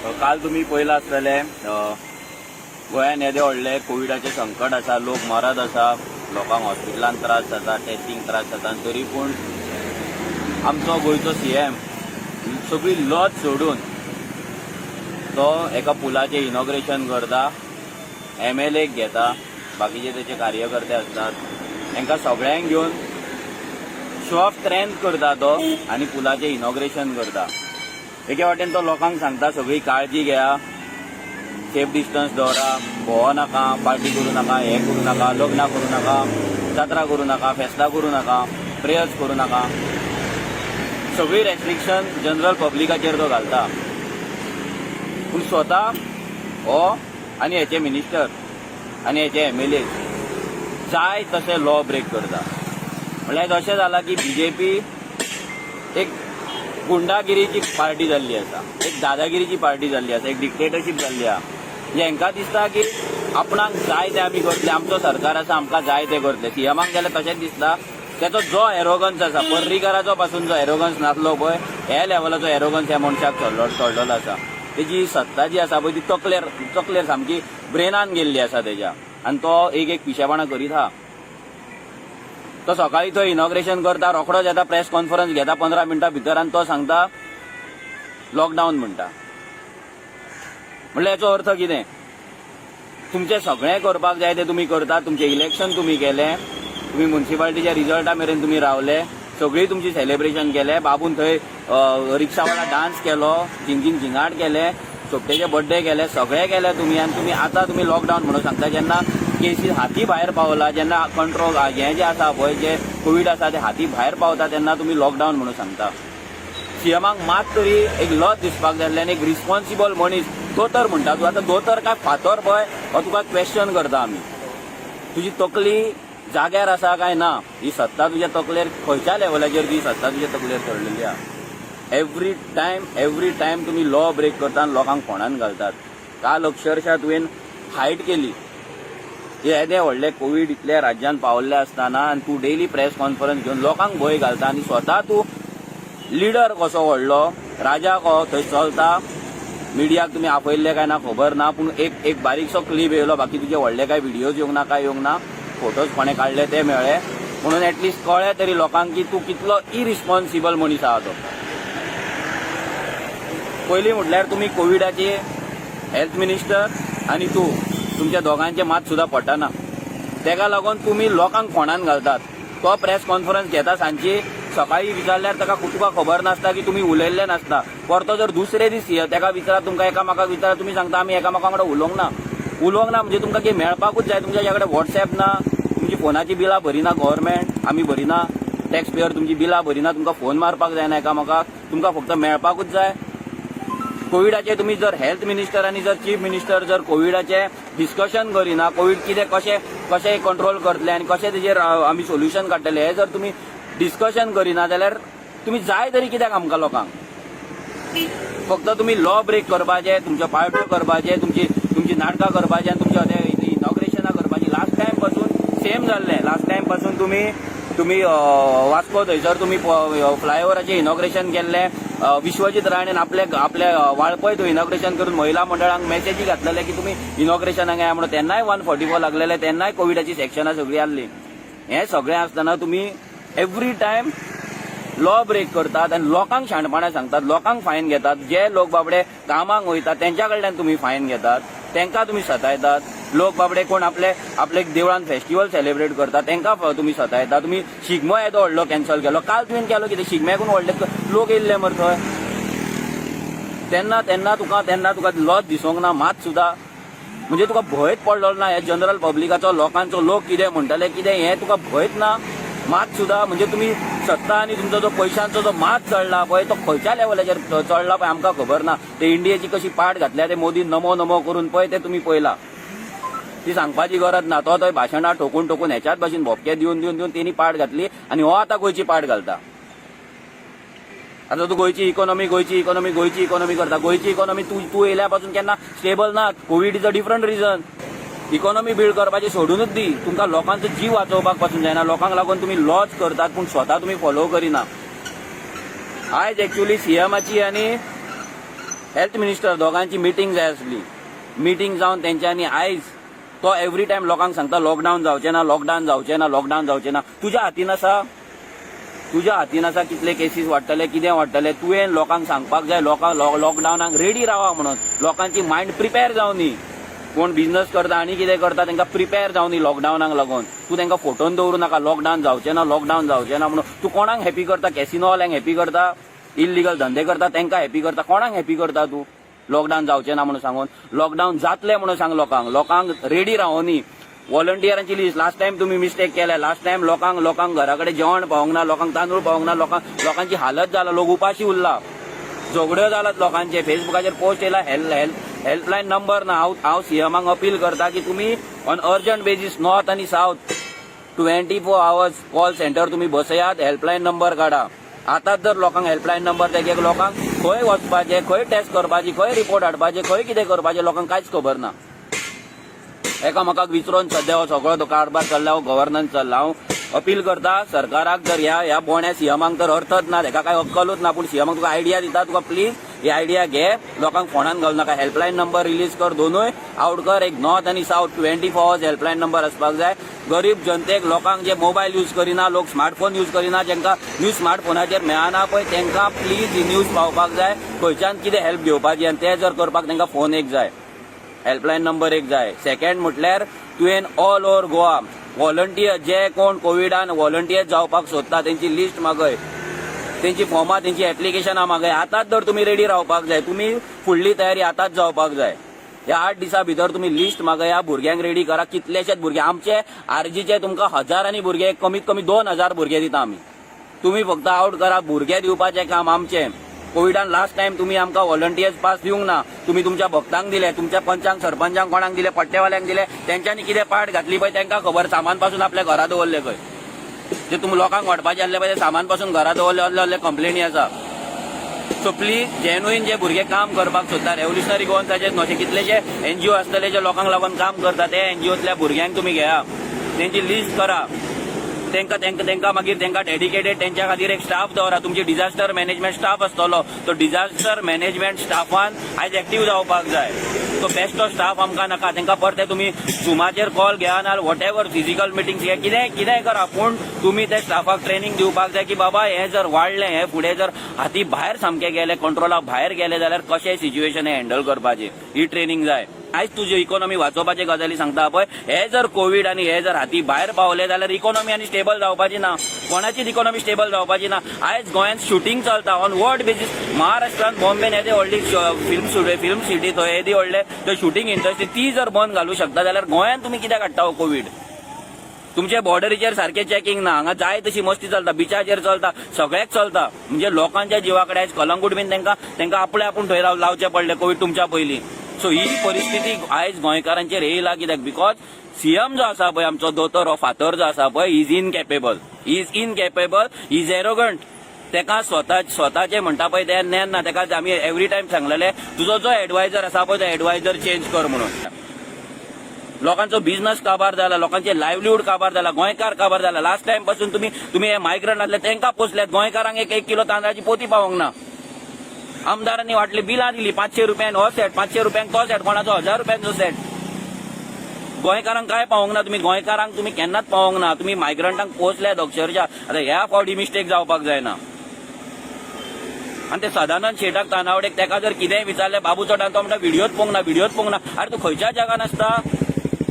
काल तुम्ही पळयलां आसतलें गोंयांत येदे व्हडले कोविडाचे संकट आसा, लोक मरत आसा, लोकांक हॉस्पिटलांत त्रास जाता, टेस्टींग त्रास जाता, तरी पूण आमचो गोंयचो सीएम सगळी लज सोडून तो एका पुलाचें इनॉग्रेशन करता, MLA घेता, बाकीचे त्याचे कार्यकर्ते असतात, तांकां सगळ्यांक घेवन शो ऑफ स्ट्रेंथ करता तो आनी पुलाचें इनॉग्रेशन करता. एके वाटेन तो लोकांक सांगता सगळी काळजी घेया, सेफ डिस्टन्स दवरा, भोंवो नाका, पार्टी करूं नाका, हें करूं नाका, लग्नां करूं नाका, जात्रा करूं नाका, फेस्तां करूं नाका, प्रेयर्स करूं नाका. सगळी रेस्ट्रिक्शन जनरल पब्लिकाचेर तो घालता. पूण स्वता हो आनी हेचे मिनिस्टर आनी हेचे MLA जाय तशें लॉ ब्रेक करता. म्हळ्यार अशें जालां की BJP एक गुंडागिरीची पार्टी जाल्ली आसा, एक दादागिरीची पार्टी जाल्ली आसा, एक डिक्टेटरशीप जाल्ली आसा. हांकां दिसता की आपणाक जाय ते आमी करतले, आमचो सरकार आसा, आमकां जाय ते करतले. सीएमाक गेल्यार तशेंच दिसता. त्याचो जो एरोगन्स आसा, पर्रीकाराचो पासून जो एरोगन्स नासलो पळय, हे लेवलाचो एरोगन्स ह्या मनशाक चडलेलो आसा. तेजी सत्ता जी आसा पळय ती तकलेर सामकी ब्रेनान गेल्ली आसा तेज्या, आनी तो एक पिशेपणां करीत आहा. तो सकाळी तो इनॉग्रेशन करता, रोखडोच येता, प्रेस कॉन्फरन्स घेता 15 मिनटां भितर आनी तो सांगता लॉकडावन म्हणटा. म्हणल्यार हेचो अर्थ कितें? तुमचें सगळें करपाक जाय तें तुमी करतात, तुमचें इलेक्शन तुमी केलें, तुमी म्युन्सिपालिटीच्या रिजल्टा मेरेन तुमी रावले, सगळी तुमची सेलिब्रेशन केलें, बाबून थंय रिक्षावाला डान्स केलो, झिंगाट केले, सोपटेचे बर्थडे केले, सगळें केलें तुमी, आनी तुमी आतां तुमी लॉकडावन म्हणून सांगता. जेन्ना केसीस हाती भायर पावला, जेन्ना कंट्रोल हें जें आसा पळय, जे कोविड आसा ते हाती भायर पावता, तेन्ना तुमी लॉकडावन म्हणून सांगता. सीएमाक मात तरी एक लज दिसपाक जाय आसलें, आनी एक रिस्पॉन्सिबल मनीस दोतोर म्हणटा. तूं आतां दोतोर काय फातर पळय हो तुका क्वेश्चन करता आमी. तुजी तकली जाग्यार आसा काय ना, ही सत्ता तुज्या तकलेर खंयच्या लेवलाचेर ती सत्ता तुज्या तकलेर चडलेली आहा. एवरी टायम तुमी लॉ ब्रेक करता आनी लोकांक फोंडान घालतात. काल अक्षरशः तुवें हायट केली. येदे व्हडले कोविड इतल्या राज्यांत पावल्ले आसतना आनी तूं डेली प्रेस कॉन्फरन्स घेवन लोकांक भंय घालता, आनी स्वता तूं लिडर कसो व्हडलो राजा को थंय चलता. मिडियाक तुमी आपयल्ले काय ना खबर ना, पूण एक बारीकसो क्लिप येयलो, बाकी तुजे व्हडले काय व्हिडियोज येवंक ना, काय येवंक ना, फोटोज कोणें काडले ते मेळ्ळे, म्हणून एटलिस्ट कळ्ळें तरी लोकांक की तूं कितलो इरिस्पॉन्सिबल मनीस आहा तो. पयलीं म्हटल्यार तुमी कोविडाचे हेल्थ मिनिस्टर आनी तूं, तुमच्या दोगांचे मात सुद्दां पटना. तेका लागून तुमी लोकांक फोंडान घालतात. तो प्रेस कॉन्फरन्स घेता सांजची, सकाळी विचारल्यार तुका खबर नासता की तुमी उलयल्ले नासता. परतो जर दुसरे दीस तेका विचारा, तुमकां एकामेकाक विचारा, तुमी सांगता आमी एकामेका वांगडा उलोवंक ना म्हणजे तुमकां कितें मेळपाकूच जाय. तुमच्या कडेन व्हॉट्सएप ना, तुमची फोनाची बिलां भरिना गव्हर्मेंट, आमी भरिना, टॅक्स पेयर तुमची बिलां भरिना, तुमकां फोन मारपाक जायना एकामेकाक, तुमकां फक्त मेळपाकूच जाय. कोविडाचे तुमी जर हेल्थ मिनिस्टर आनी जर चीफ मिनिस्टर जर कोविडाचे डिस्कशन करिना, कोविड कितें कशें कंट्रोल करतले आनी कशें तेजेर आमी सोल्युशन काडटले, हे जर तुमी डिस्कशन करिना जाल्यार तुमी जाय तरी कित्याक आमकां लोकांक? फक्त तुमी लॉ ब्रेक करपाचे, तुमच्यो पार्ट्यो करपाचे, तुमची नाटकां करपाची आनी तुमच्या इनॉग्रेशनां करपाची. लास्ट टायम पासून सेम जाल्लें. लास्ट टायम पासून तुमी वास्को थंयसर तुमी फ्लायओव्हराचें इनॉग्रेशन केल्लें. विश्वजीत राणेन आपले वाळपय थंय इनॉग्रेशन करून महिला मंडळांक मेसेजी घातलेले की तुमी इनॉग्रेशनाक येया म्हणून. तेन्नाय 144 लागलेले, तेन्नाय कोविडाची सेक्शनां सगळीं आसली. हें सगळें आसतना तुमी एवरी टायम लॉ ब्रेक करतात आनी लोकांक शाणपणां सांगतात, लोकांक फायन घेतात. जे लोक बाबडे कामाक वयतात तेंच्या कडल्यान तुमी फायन घेतात, तेंकां तुमी सतायतात. लोक बाबडे कोण आपले देवळान फेस्टिवल सेलिब्रेट करतात तेंकां तुमी सतायतात. तुमी शिगमो येदो व्हडलो कॅन्सल केलो. काल तुवें केलो कितें? शिगम्याकून व्हडले लोक येयल्ले मरे थंय. तेन्ना तुका लज दिसोंक ना मात सुद्दां? म्हणजे तुका भंयच पडलो ना हे जनरल पब्लिकाचो, लोकांचो, लोक कितें म्हणटले कितें, हें तुका भंयच ना मात सुद्दां? म्हणजे तुमी सत्ता आनी तुमचो जो पयशांचो जो मात चडला पळय तो खंयच्या लेवलाचेर चडला पळय आमकां खबर ना. ते इंडियेची कशी पाट घातल्या ते मोदीन नमो करून पळय ते तुमी पळयला. ती सांगपाची गरज ना. तो थंय भाशणां ठोकून हेच्याच भाशेन भोपके दिवन तेणी पाट घातली आनी हो आतां गोंयची पाट घालता. आतां तूं गोंयची इकॉनॉमी करता. गोंयची इकॉनॉमी तूं येयल्या पासून केन्ना स्टेबल ना. Covid is a different reason. Economy build करपाची सोडूनच दी. तुमकां लोकांचो जीव वाचोवपाक पासून जायना. लोकांक लागून तुमी लॉज करतात पूण स्वता तुमी फॉलो करिना. आयज एक्चुअली सीएमाची आनी हेल्थ मिनिस्टर दोगांची मिटींग जाय आसली. मिटींग जावन तेंच्यांनी आयज तो एवरी टायम लोकांक सांगता लॉकडावन जावचें ना, लॉकडावन जावचें ना, लॉकडावन जावचें ना. तुज्या हातीन आसा, तुज्या हातीन आसा कितले केसीस वाडटले, कितें वाडटलें. तुवें लोकांक सांगपाक जाय लोकांक लॉकडावनाक रेडी रावा म्हणून. लोकांची मायंड प्रिपेर जावनी. कोण बिझनेस करता आनी कितें करता तांकां प्रिपेर जावनी लॉकडावनाक लागून. तूं तांकां फोटोन दवरूं नाका लॉकडावन जावचें ना, लॉकडावन जावचें ना म्हणून. तूं कोणाक हॅपी करता? कॅसिनोवाल्यांक हॅपी करता, इल्लिगल धंदे करता तांकां हॅपी करता, कोणाक हॅपी करता तूं? लॉकडावन जावचें ना म्हणून सांगून. लॉकडावन जातलें म्हणून सांग लोकांक रेडी रावनी. व्हॉलंटियरांची लिस्ट लास्ट टायम तुम्ही मिस्टेक केल्या. लास्ट टायम लोकांक घरा कडेन जेवण पावोंक ना, लोकांक तांदूळ पावोंक ना, लोकांची हालत जाला, लोक उपाशी उरला, झगड्यो जालात लोकांचे. फेसबुकाचेर पोस्ट येयला हेल्पलायन नंबर ना. हांव सीएमाक अपील करता की तुम्ही ऑन अर्जंट बेजीस नॉर्थ आनी साऊथ 24 hours कॉल सेंटर तुम्ही बसयात, हेल्पलायन नंबर काढा. आतांच जर लोकांक हेल्पलायन नंबर ते लोकांक खंय वचपाचें, खंय टेस्ट करपाची, खंय रिपोर्ट हाडपाचें, खंय कितें करपाचें लोकांक कांयच खबर ना. एकामेकाक विचारून सध्या हो सगळो कारभार चल्ला, हो गव्हर्नन्स चल्ला. हांव अपील करता सरकाराक, जर ह्या बोण्या सीएमाक तर अर्थच ना, ताका काय अक्कलूच ना, पूण सीएमाक तुका आयडिया दिता, तुका प्लीज ही आयडिया घे, लोकांक फोनान घालू नाका. हेल्पलायन नंबर रिलीज कर, दोनूय आउट कर. एक नॉर्थ आनी साऊथ 24 hours हेल्पलायन नंबर आसपाक जाय. गरीब जनतेक, लोकांक जे मोबायल यूज करिना, लोक स्मार्टफोन यूज करिना, जेंका न्यूज स्मार्टफोनाचेर मेळना पळय, तांकां प्लीज ही न्यूज पावपाक जाय. खंयच्यान कितें हेल्प घेवपाची आनी ते जर करपाक तांकां फोन एक जाय, हेल्पलायन नंबर एक जाय. सेकंड म्हटल्यार तुवें ऑल ओव्हर गोवा व्हॉलंटियर जे कोण कोविडान व्हॉलंटियर जावपाक सोदता तेंची लिस्ट मागय, तेंची फॉर्मां, तेंची एप्लिकेशनां मागय. आतांच जर तुमी रेडी रावपाक जाय, तुमी फुडली तयारी आतांच जावपाक जाय. ह्या 8 दिसां भितर तुमी लिस्ट मागया, भुरग्यांक रेडी करा. कितलेशेच भुरगे आमचे आरजीचे तुमकां हजारांनी भुरगे, कमीत कमी 2000 भुरगे दिता आमी. तुमी फक्त आउट करा. भुरगे दिवपाचें काम आमचें. कोविडान लास्ट टायम तुम्ही आमकां व्हॉलंटियर्स पास दिवंक ना, तुम्ही तुमच्या भक्तांक दिले, तुमच्या पंचांक, सरपंचांक, कोणाक दिले, पट्टेवाल्यांक दिले. तेंच्यांनी कितें पाट घातली पळय तांकां खबर. सामान पासून आपल्या घरा दवरले खंय, जे तुमी लोकांक वाटपाचे आसले पळय सामान पासून घरा दवरले, असले कंप्लेनी आसा. सो प्लीज जेन्युइन जे भुरगे काम करपाक सोदता, रेव्होल्युशनरी गोवन्साचे न्हू, कितलेशे एनजीओ आसतले जे लोकांक लागून काम करता, ते एनजीओतल्या भुरग्यांक तुमी घेया, तेंची लिस्ट करा. तेंका मागीर तेंका डेडिकेटेड तेंच्या खातीर एक स्टाफ दवरा. तुमची डिझास्टर मॅनेजमेंट स्टाफ आसतलो, तो डिझास्टर मॅनेजमेंट स्टाफान आयज एक्टीव जावपाक जाय. तो बेस्ट तो स्टाफ आमकां नाका. तेंका परते तुमी झुमाचेर कॉल घेया ना, वॉटेवर फिजिकल मिटिंग्स घे, कितेंय करा, पूण तुमी त्या स्टाफाक ट्रेनिंग दिवपाक जाय की बाबा हे जर वाडलें, हे फुडें जर हाती भायर सामके गेले, कंट्रोला भायर गेले जाल्यार कशें सिच्युएशन हँडल करपाचें, ही ट्रेनिंग जाय. आयज तुजी इकॉनॉमी वाचोवपाचे गजाली सांगता पळय, हे जर कोविड आनी हे जर हाती भायर पावले जाल्यार इकॉनॉमी आनी स्टेबल जावपाची ना, कोणाचीच इकॉनॉमी स्टेबल जावपाची ना. आयज गोंयांत शुटींग चलता ऑन वॉट बेजीस. महाराष्ट्रांत बॉम्बेन येदे व्हडली फिल्म सिटी, थंय येदी व्हडले थंय शुटींग इंडस्ट्री, ती जर बंद घालूं शकता जाल्यार गोंयांत तुमी कित्याक हाडटा हो कोविड? तुमचे बॉर्डरीचेर सारखे चॅकिंग ना, हांगा जाय तशी मस्ती चलता, बिचाचेर चलता, सगळ्याक चलता. म्हणजे लोकांच्या जिवा कडेन आयज कलंगूट बीन तांकां आपले आपूण थंय लावचे पडले कोविड तुमच्या पयलीं. सो ही परिस्थिती आयज गोंयकारांचेर येयला. कित्याक? बिकॉज सीएम जो आसा पळय आमचो दोतोर, हो फातर जो आसा पळय, इज इनकेपेबल, इज एरोगंट. तेका स्वताचे म्हणटा पळय ते ज्ञान ना. तेका आमी एवरी टायम सांगलेले तुजो जो एडवायझर आसा पळय तो एडवायझर चेंज कर म्हणून. लोकांचो बिझनेस काबार जाला, लोकांचे लायव्हलीहूड काबार जाला, गोंयकार काबार जाला. लास्ट टायम पासून तुम्ही हे मायग्रंट आसले तांकां पोसल्यात. गोंयकारांक 1 किलो तांदळाची पोती पावोंक ना. आमदारांनी वाटली, बिलां दिली 500 रुपयान हो सेट, 500 रुपयांक तो सेट, कोणाचो 1000 रुपयांचो सेट. गोंयकारांक काय पावोंक ना. गोंयकारांक तुमी केन्नाच पावोंक ना. तुमी मायग्रंटांक पोसल्यात अक्षरशः. आतां ह्या फावटी मिस्टेक जावपाक जायना. आनी ते सदानंद शेटाक तानावडेक तेका जर कितेंय विचारलें, बाबू चोटान तो म्हणटा व्हिडियोच पळोवंक ना. अरे तूं खंयच्या जगान आसता?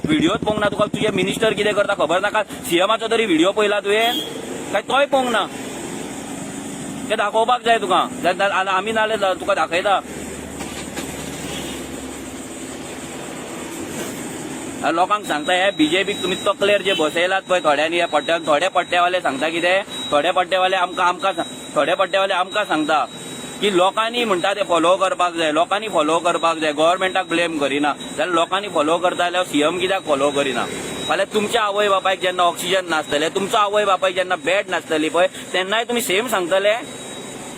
व्हिडियोच पळोवंक ना. तुका तुजे मिनिस्टर कितें करता खबर नाका? सीएमाचो तरी व्हिडियो पळयला तुवें काय? तोय पळोवंक ना. ते दाखोवपाक जाय तुका. आमी नाल्यार तुका दाखयता. लोकांक सांगता हे बीजेपीक तुमी तकलेर जे बसयलात पळय थोड्यांनी, हे थोडे पट्टेवाले सांगता कितें, थोडे पट्टेवाले आमकां सांगता की लोकांनी म्हणटा ते फॉलो करपाक जाय, लोकांनी फॉलो करपाक जाय. गव्हर्नमेंटाक ब्लेम करिना जाल्यार लोकांनी फॉलो करता जाल्यार सीएम कित्याक फॉलो करिना? फाल्यां तुमच्या आवय बापायक जेन्ना ऑक्सिजन नासतले, तुमच्या आवय बापायक जेन्ना बेड नासतली पळय, तेन्नाय तुमी सेम सांगतले.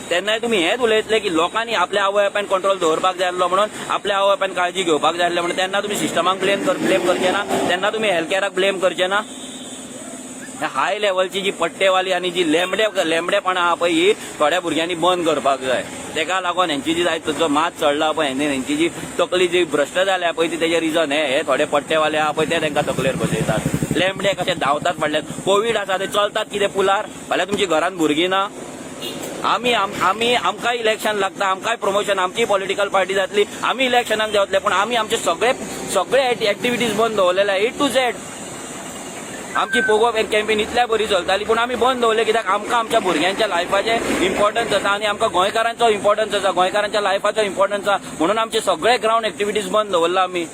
तेन्नाय तुमी हेच उलयतले की लोकांनी आपल्या आवय बापायन कंट्रोल दवरपाक जाय आसलो म्हणून, आपल्या आवय बापायन काळजी घेवपाक जाय आसलें म्हणून. तेन्ना तुमी सिस्टमाक ब्लेम करचे ना, तेन्ना तुमी हेल्थ कॅराक ब्लेम करचे ना. हाय लेवलची जी पट्टेवाली आनी जी लेंबडेपणां आहा पळय, ही थोड्या भुरग्यांनी बंद करपाक जाय. तेका लागून हेंची जी जायत जो मात चडला पळय हेंची जी तकली जी भ्रश्ट जाल्या पळय ती तेजे रिजन हे थोडे पट्टेवाले आहा पळय ते तांकां तकलेर बसयतात लेमडे कशे धांवतात फाटल्यान कोविड आसा ते चलतात कितें पुलार फाल्यां तुमची घरान भुरगीं ना आमकांय इलेक्शन लागता आमकांय प्रमोशन आमची पॉलिटिकल पार्टी जातली आमी इलेक्शनाक देंवतले पूण आमी आमचे सगळे एक्टिविटीज बंद दवरलेले A to Z आमची पोगो कॅम्पेन इतल्या बरी चलताली पूण आमी बंद दवरले कित्याक आमकां आमच्या भुरग्यांच्या लायफाचे इम्पॉर्टन्स आसा आनी आमकां गोंयकारांचो इम्पॉर्टन्स आसा गोंयकारांच्या लायफाचो इम्पॉर्टन्स आसा म्हणून आमचे सगळे ग्राउंड एक्टिविटीज बंद दवरला आमी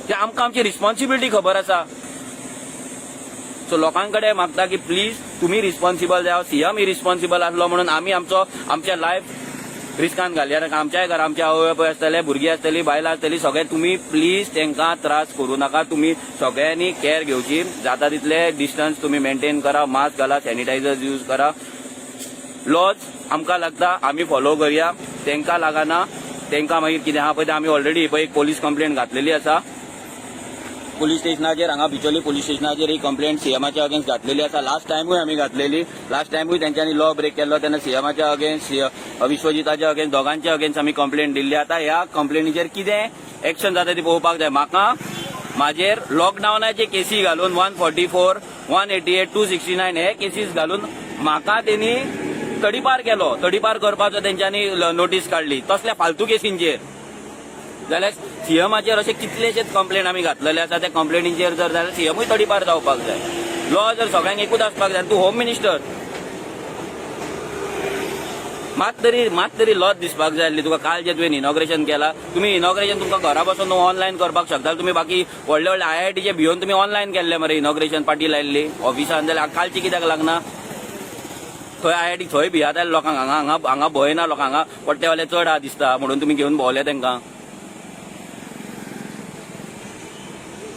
ते आमकां आमची रिस्पॉन्सिबिलिटी खबर आसा सो लोकांकडे मागता की प्लीज तुम्ही रिस्पॉन्सिबल जाव सीएम रिस्पॉन्सिबल आसलो म्हणून आमी आमच्या लायफ रिस्कान घालया आमच्याय घरा आमचे आवय बापूय आसतले भुरगीं आसतली बायलां आसतली सगळे तुम्ही प्लीज तांकां त्रास करू नाका तुम्ही सगळ्यांनी केअर घेवची जाता तितले डिस्टन्स तुम्ही मेंटेन करा मास्क घाला सॅनिटायझर यूज करा लॉज आमकां लागता आमी फॉलो करया तांकां लागना तांकां मागीर कितें आहा पळय आमी ऑलरेडी पळय एक पोलीस कंप्लेंट घातलेली आसा पुलीस स्टेशनाचेर हांगा बिचोली पुलीस स्टेशनाचेर ही कंप्लेंट सीएमाच्या अगेन्स्ट घातलेली आसा लास्ट टायमूय आमी घातलेली लास्ट टायमूय तेंच्यांनी लॉ ब्रेक केल्लो तेन्ना सीएमाच्या अगेन्स्ट विश्वजिताच्या अगेन्स्ट दोगांच्या अगेन्स्ट आमी कंप्लेंट दिल्ली आतां ह्या कंप्लेनीचेर कितें एक्शन जाता ती पळोवपाक जाय म्हाका म्हाजेर लॉकडावनाचे केसी घालून 144, 188, 269 हे केसीस घालून म्हाका तेणी तडीपार केलो तडीपार करपाचो तेंच्यांनी नोटीस काडली तसल्या फालतू केसींचेर जाल्यार सीएमाचेर अशे कितलेशेच कंप्लेंट आमी घातलेले आसा त्या कंप्लेनीचेर जर जाल्यार सीएमूय तडीपार जावपाक जाय लॉ जर सगळ्यांक एकूच आसपाक जाय तूं होम मिनिस्टर मात तरी लॉच दिसपाक जाय आसली तुका काल जे तुवें इनॉग्रेशन केला तुमी इनॉग्रेशन तुमकां घरा बसून ऑनलायन करपाक शकता तुमी बाकी व्हडले व्हडले IITचे भिवन तुमी ऑनलायन केल्ले मरे इनॉग्रेशन पार्टी लायल्ली ऑफिसान जाल्यार कालची कित्याक लागना थंय IIT थंय भियाताले लोकांक हांगा भंय ना लोकांक हांगा पट्टेवाले चड आहा दिसता म्हणून तुमी घेवन भोंवले तांकां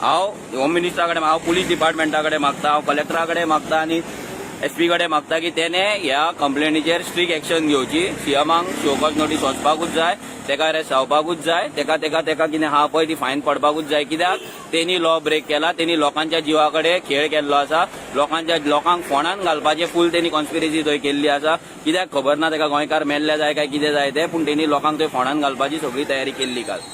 हांव होम मिनिस्टरा कडेन हांव पुलीस डिपार्टमेंटा कडेन मागता हांव कलेक्टरा कडेन मागता आनी SP कडेन मागता की तेणे ह्या कंप्लेनीचेर स्ट्रिक्ट एक्शन घेवची सीएमाक शोकॉज नोटीस वचपाकूच जाय तेका अरेस्ट जावपाकूच जाय तेका कितें आहा पळय ती फायन पडपाकूच जाय कित्याक तेणी लॉ ब्रेक केला तेणी लोकांच्या जिवा कडेन खेळ केल्लो आसा लोकांक फोंडान घालपाचे फूल तेणी कॉन्स्पिरसी थंय केल्ली आसा कित्याक खबर ना तेका गोंयकार मेल्ले जाय काय कितें जाय ते पूण तेणी लोकांक थंय फोंडान घालपाची सगळी तयारी केल्ली काल